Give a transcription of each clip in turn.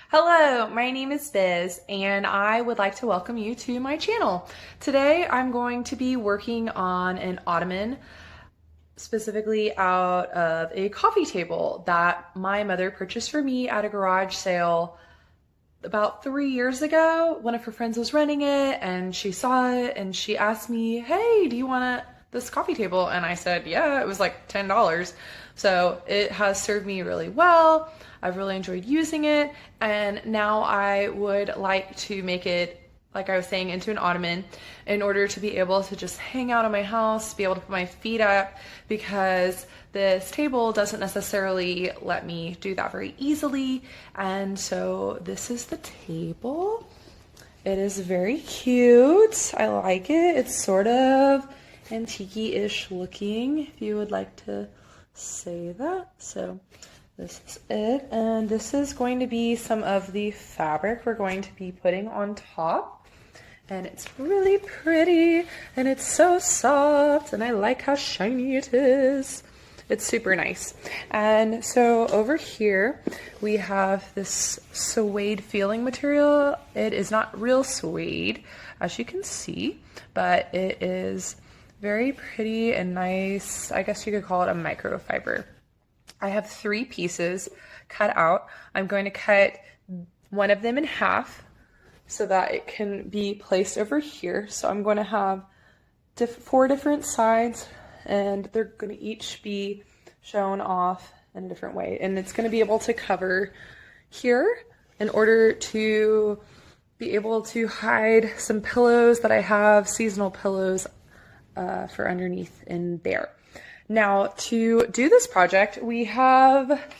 Hello, my name is Biz and I would like to welcome you to my channel. Today I'm going to be working on an ottoman, specifically out of a coffee table that my mother purchased for me at a garage sale about 3 years ago. One of her friends was renting it and she saw it and she asked me, "Hey, do you want this coffee table?" And I said, yeah. It was like $10. So it has served me really well. I've really enjoyed using it, and now I would like to make it, like I was saying, into an ottoman in order to be able to just hang out in my house, be able to put my feet up, because this table doesn't necessarily let me do that very easily. And so this is the table. It is very cute. I like it. It's sort of antique-ish looking, if you would like to say that. So this is it, and this is going to be some of the fabric we're going to be putting on top. And it's really pretty, and it's so soft, and I like how shiny it is. It's super nice. And so over here, we have this suede feeling material. It is not real suede, as you can see, but it is very pretty and nice. I guess you could call it a microfiber. I have 3 pieces cut out. I'm going to cut one of them in half so that it can be placed over here. So I'm going to have 4 different sides, and they're going to each be shown off in a different way. And it's going to be able to cover here in order to be able to hide some pillows that I have, seasonal pillows for underneath in there. Now, to do this project, we have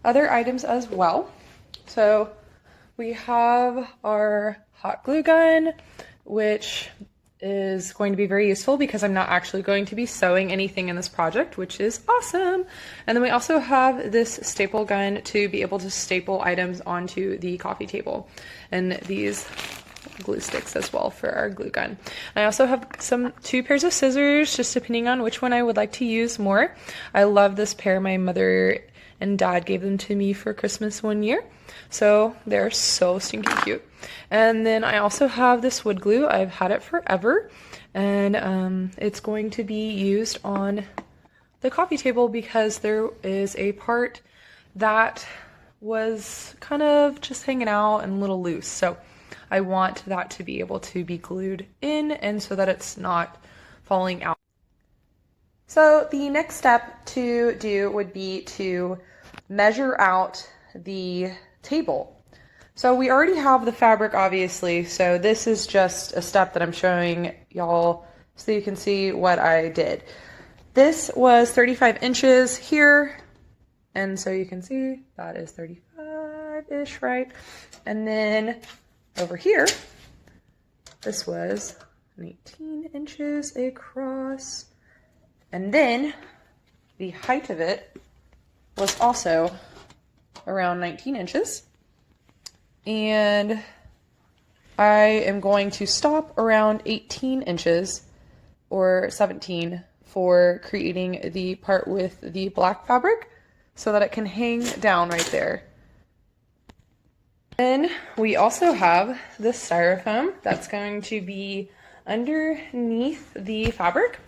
other items as well. So we have our hot glue gun, which is going to be very useful because I'm not actually going to be sewing anything in this project, which is awesome. And then we also have this staple gun to be able to staple items onto the coffee table, and these glue sticks as well for our glue gun. I also have 2 pairs of scissors, just depending on which one I would like to use more. I love this pair. My mother and dad gave them to me for Christmas one year, so they're so stinking cute. And then I also have this wood glue. I've had it forever, and it's going to be used on the coffee table because there is a part that was kind of just hanging out and a little loose. So I want that to be able to be glued in, and so that it's not falling out. So the next step to do would be to measure out the table. So we already have the fabric, obviously, so this is just a step that I'm showing y'all so you can see what I did. This was 35 inches here, and so you can see that is 35-ish, right? And then over here, this was 18 inches across, and then the height of it was also around 19 inches. And I am going to stop around 18 inches or 17 for creating the part with the black fabric so that it can hang down right there. Then we also have this styrofoam that's going to be underneath the fabric.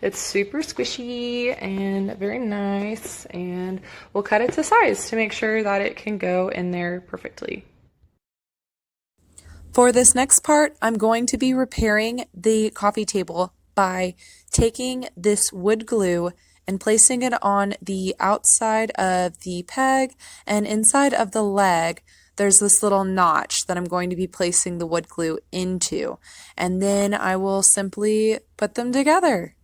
It's super squishy and very nice, and we'll cut it to size to make sure that it can go in there perfectly. For this next part, I'm going to be repairing the coffee table by taking this wood glue and placing it on the outside of the peg, and inside of the leg there's this little notch that I'm going to be placing the wood glue into, and then I will simply put them together.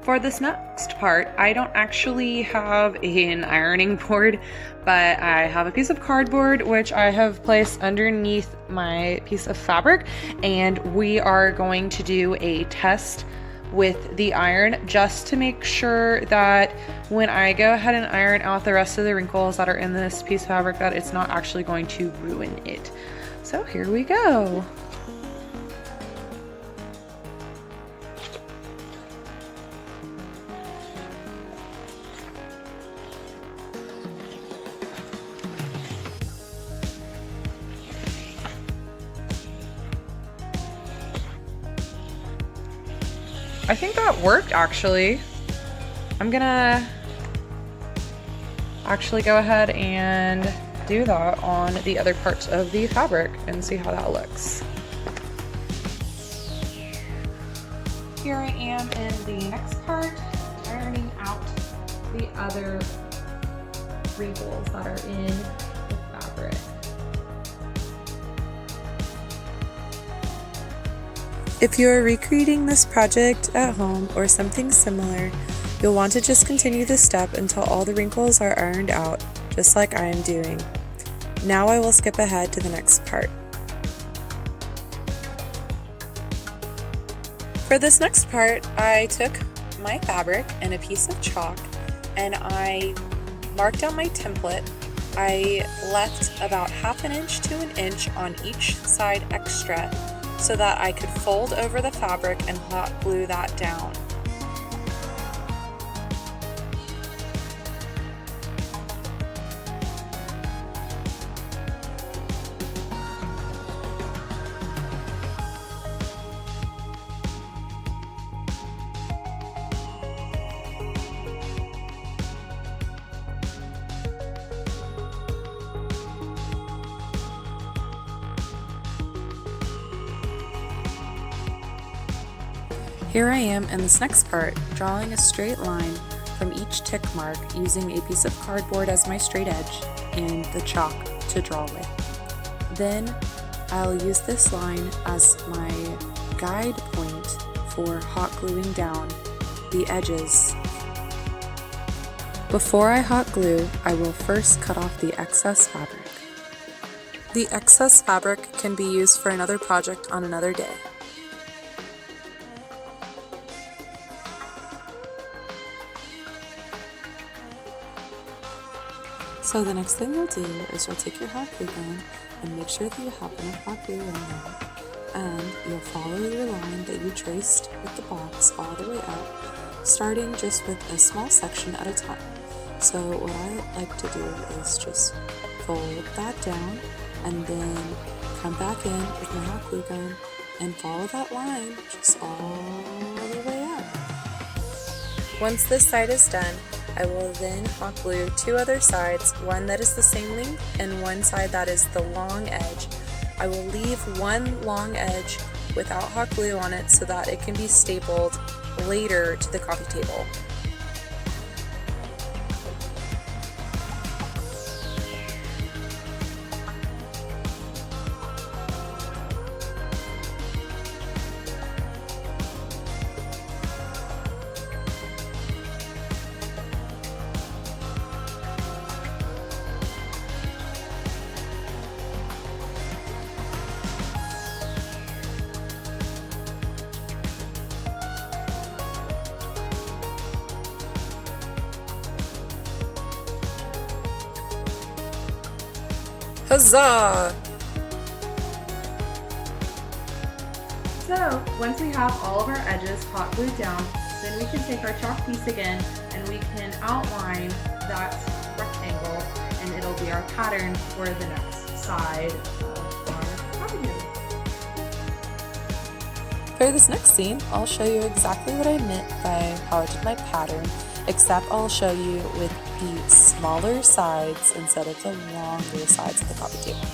For this next part, I don't actually have an ironing board, but I have a piece of cardboard which I have placed underneath my piece of fabric, and we are going to do a test with the iron, just to make sure that when I go ahead and iron out the rest of the wrinkles that are in this piece of fabric, that it's not actually going to ruin it. So here we go. I think that worked actually. I'm gonna actually go ahead and do that on the other parts of the fabric and see how that looks. Here I am in the next part, ironing out the other wrinkles that are in the fabric. If you are recreating this project at home or something similar, you'll want to just continue this step until all the wrinkles are ironed out, just like I am doing. Now I will skip ahead to the next part. For this next part, I took my fabric and a piece of chalk and I marked out my template. I left about 1/2 inch to 1 inch on each side extra so that I could fold over the fabric and hot glue that down. Here I am in this next part, drawing a straight line from each tick mark using a piece of cardboard as my straight edge and the chalk to draw with. Then I'll use this line as my guide point for hot gluing down the edges. Before I hot glue, I will first cut off the excess fabric. The excess fabric can be used for another project on another day. So the next thing you'll do is you'll take your hot glue gun and make sure that you have enough hot glue in there, and you'll follow your line that you traced with the box all the way up, starting just with a small section at a time. So what I like to do is just fold that down and then come back in with my hot glue gun and follow that line just all the way up. Once this side is done, I will then hot glue 2 other sides, one that is the same length and one side that is the long edge. I will leave one long edge without hot glue on it so that it can be stapled later to the coffee table. Huzzah! So once we have all of our edges hot glued down, then we can take our chalk piece again and we can outline that rectangle, and it'll be our pattern for the next side of our coffee table. For this next scene, I'll show you exactly what I meant by how I did my pattern, except I'll show you with the smaller sides instead of the longer sides of the coffee table.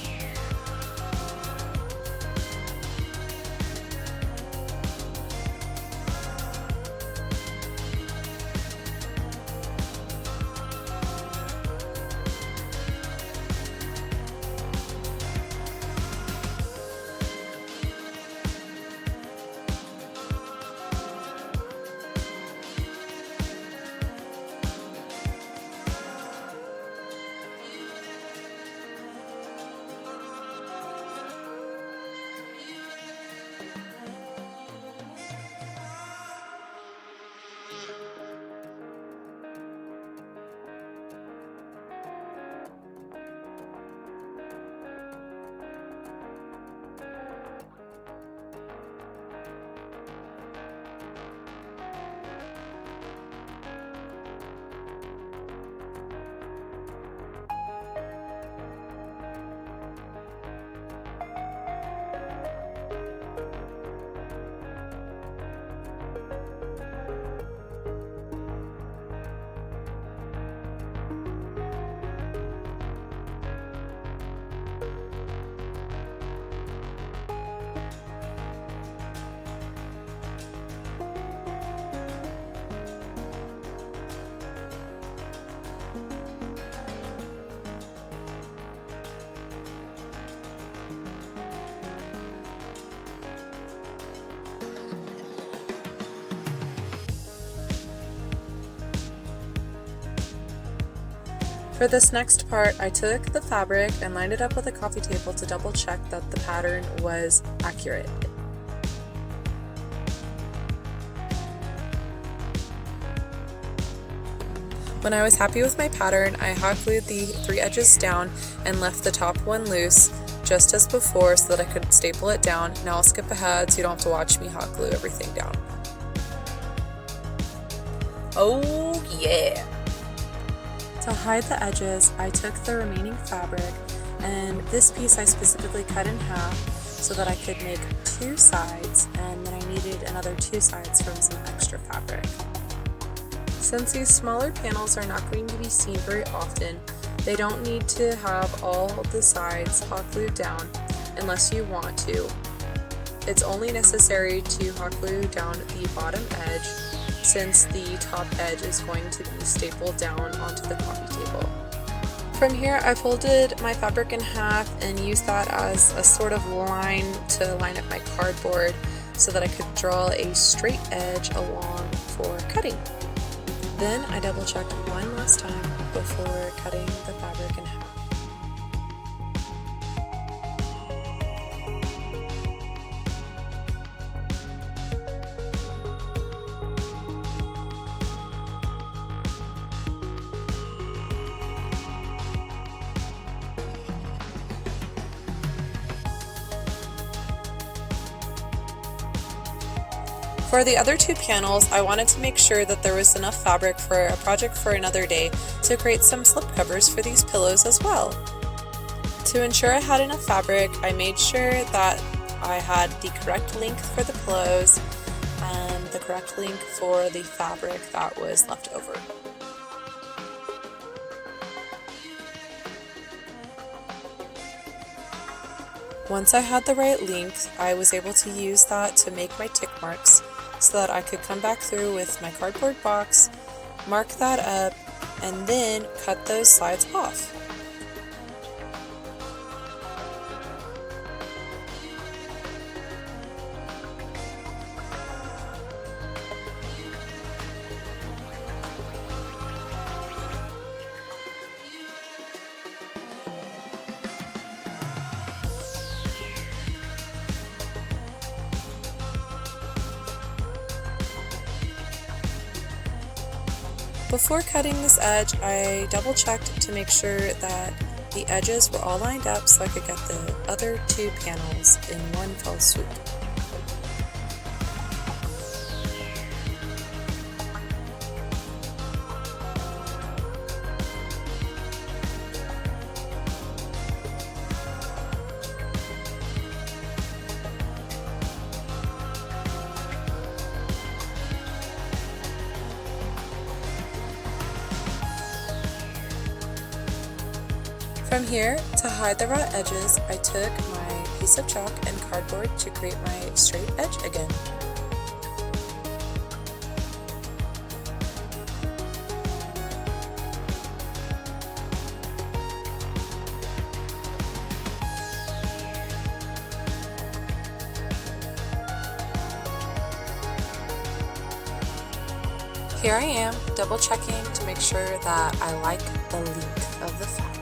For this next part, I took the fabric and lined it up with a coffee table to double check that the pattern was accurate. When I was happy with my pattern, I hot glued the 3 edges down and left the top one loose, just as before, so that I could staple it down. Now I'll skip ahead so you don't have to watch me hot glue everything down. Oh yeah! To hide the edges, I took the remaining fabric, and this piece I specifically cut in half so that I could make 2 sides, and then I needed another 2 sides from some extra fabric. Since these smaller panels are not going to be seen very often, they don't need to have all the sides hot glued down unless you want to. It's only necessary to hot glue down the bottom edge, since the top edge is going to be stapled down onto the coffee table. From here, I folded my fabric in half and used that as a sort of line to line up my cardboard so that I could draw a straight edge along for cutting. Then I double checked one last time before cutting the fabric in half. For the other 2 panels, I wanted to make sure that there was enough fabric for a project for another day to create some slipcovers for these pillows as well. To ensure I had enough fabric, I made sure that I had the correct length for the pillows and the correct length for the fabric that was left over. Once I had the right length, I was able to use that to make my tick marks so that I could come back through with my cardboard box, mark that up, and then cut those sides off. Before cutting this edge, I double checked to make sure that the edges were all lined up so I could get the other 2 panels in one fell swoop. From here, to hide the raw edges, I took my piece of chalk and cardboard to create my straight edge again. Here I am, double checking to make sure that I like the length of the fabric.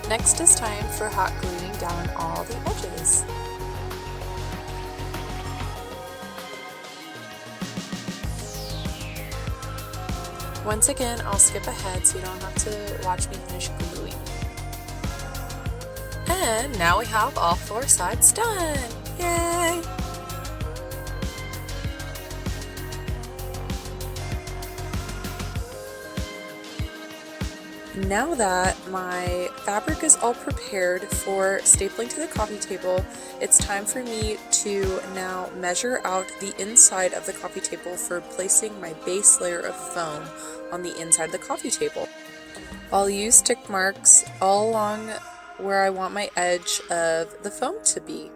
Next is time for hot gluing down all the edges. Once again, I'll skip ahead so you don't have to watch me finish gluing. And now we have all 4 sides done! Yay! Now that my fabric is all prepared for stapling to the coffee table, it's time for me to now measure out the inside of the coffee table for placing my base layer of foam on the inside of the coffee table. I'll use tick marks all along where I want my edge of the foam to be.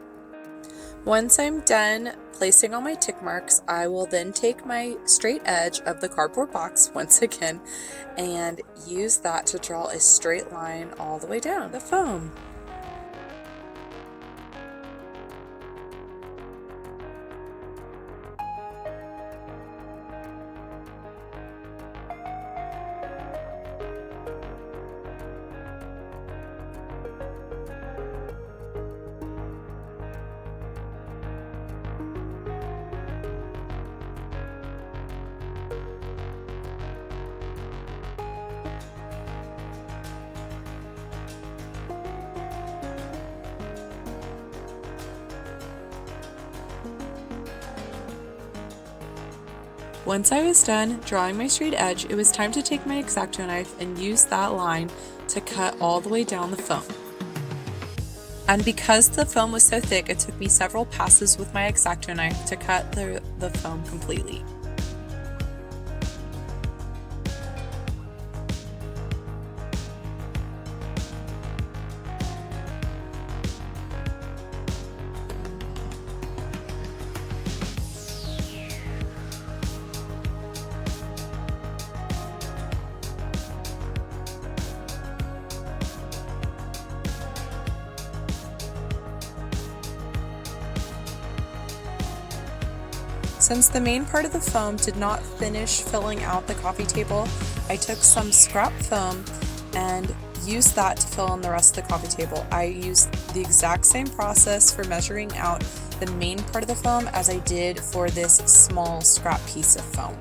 Once I'm done placing all my tick marks, I will then take my straight edge of the cardboard box once again and use that to draw a straight line all the way down the foam. Once I was done drawing my straight edge, it was time to take my X-Acto knife and use that line to cut all the way down the foam. And because the foam was so thick, it took me several passes with my X-Acto knife to cut the foam completely. Since the main part of the foam did not finish filling out the coffee table, I took some scrap foam and used that to fill in the rest of the coffee table. I used the exact same process for measuring out the main part of the foam as I did for this small scrap piece of foam.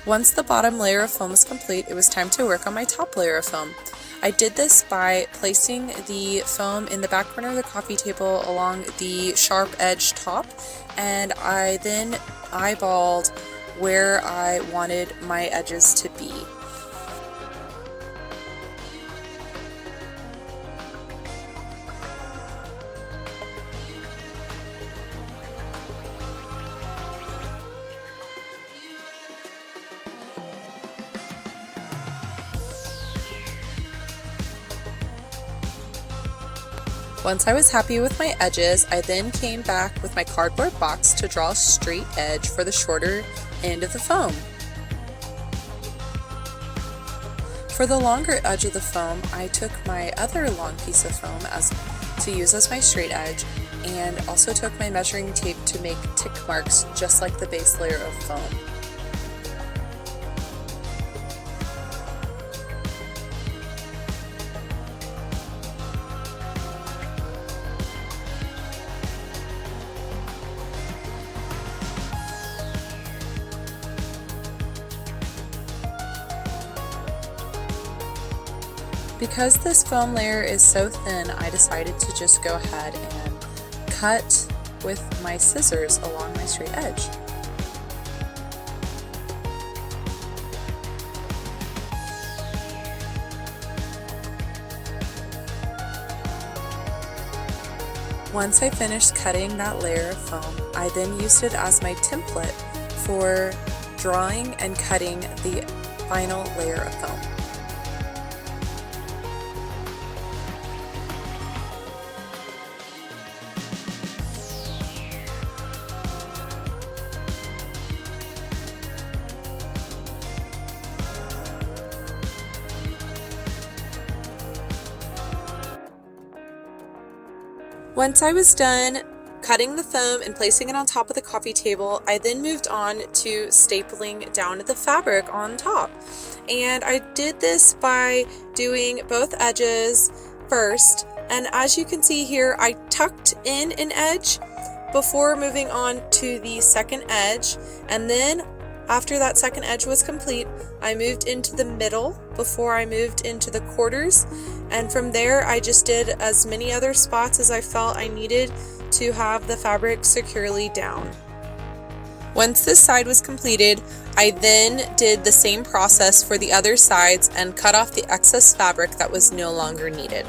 Once the bottom layer of foam was complete, it was time to work on my top layer of foam. I did this by placing the foam in the back corner of the coffee table along the sharp edge top, and I then eyeballed where I wanted my edges to be. Once I was happy with my edges, I then came back with my cardboard box to draw a straight edge for the shorter end of the foam. For the longer edge of the foam, I took my other long piece of foam to use as my straight edge, and also took my measuring tape to make tick marks just like the base layer of foam. Because this foam layer is so thin, I decided to just go ahead and cut with my scissors along my straight edge. Once I finished cutting that layer of foam, I then used it as my template for drawing and cutting the final layer of foam. Once I was done cutting the foam and placing it on top of the coffee table, I then moved on to stapling down the fabric on top. And I did this by doing both edges first. And as you can see here, I tucked in an edge before moving on to the second edge. And then after that second edge was complete, I moved into the middle before I moved into the quarters. And from there, I just did as many other spots as I felt I needed to have the fabric securely down. Once this side was completed, I then did the same process for the other sides and cut off the excess fabric that was no longer needed.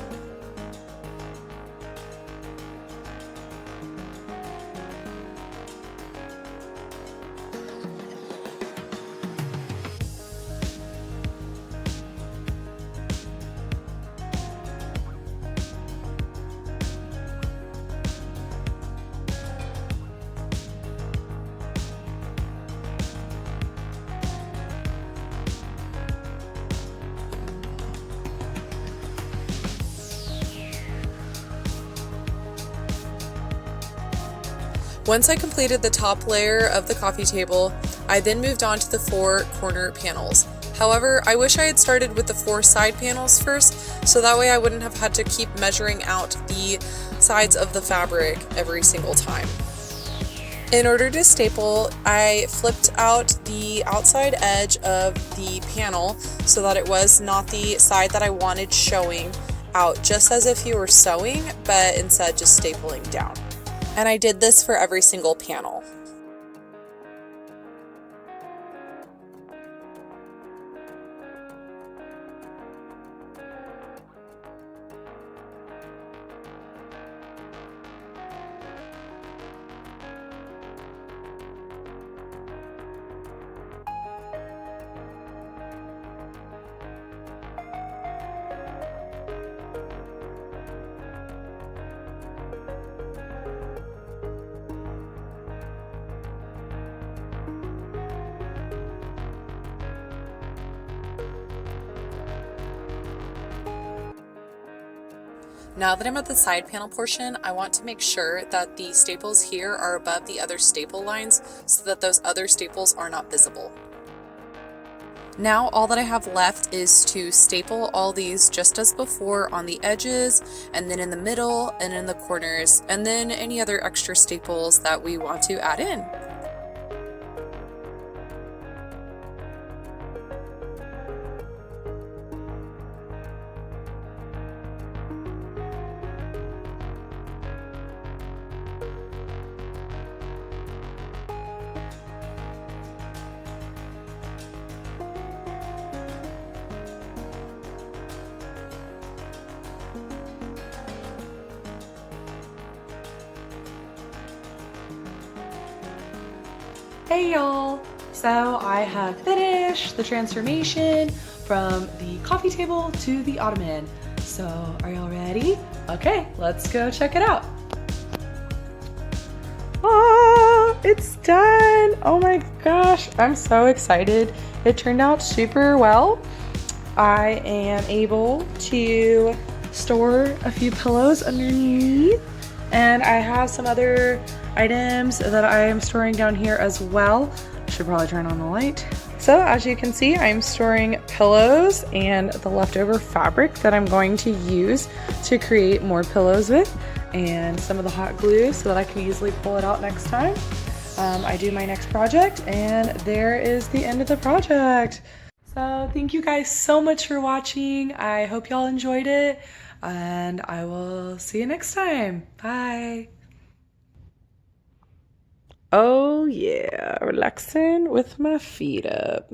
Once I completed the top layer of the coffee table, I then moved on to the 4 corner panels. However, I wish I had started with the 4 side panels first, so that way I wouldn't have had to keep measuring out the sides of the fabric every single time. In order to staple, I flipped out the outside edge of the panel so that it was not the side that I wanted showing out, just as if you were sewing, but instead just stapling down. And I did this for every single panel. Now that I'm at the side panel portion, I want to make sure that the staples here are above the other staple lines so that those other staples are not visible. Now all that I have left is to staple all these just as before on the edges, and then in the middle and in the corners, and then any other extra staples that we want to add in. Hey y'all! So I have finished the transformation from the coffee table to the ottoman. So are y'all ready? Okay, let's go check it out. Ah, it's done! Oh my gosh, I'm so excited. It turned out super well. I am able to store a few pillows underneath, and I have some other items that I am storing down here as well. I should probably turn on the light. So as you can see, I'm storing pillows and the leftover fabric that I'm going to use to create more pillows with, and some of the hot glue so that I can easily pull it out next time I do my next project. And there is the end of the project. So thank you guys so much for watching. I hope y'all enjoyed it, and I will see you next time. Bye. Oh yeah, relaxing with my feet up.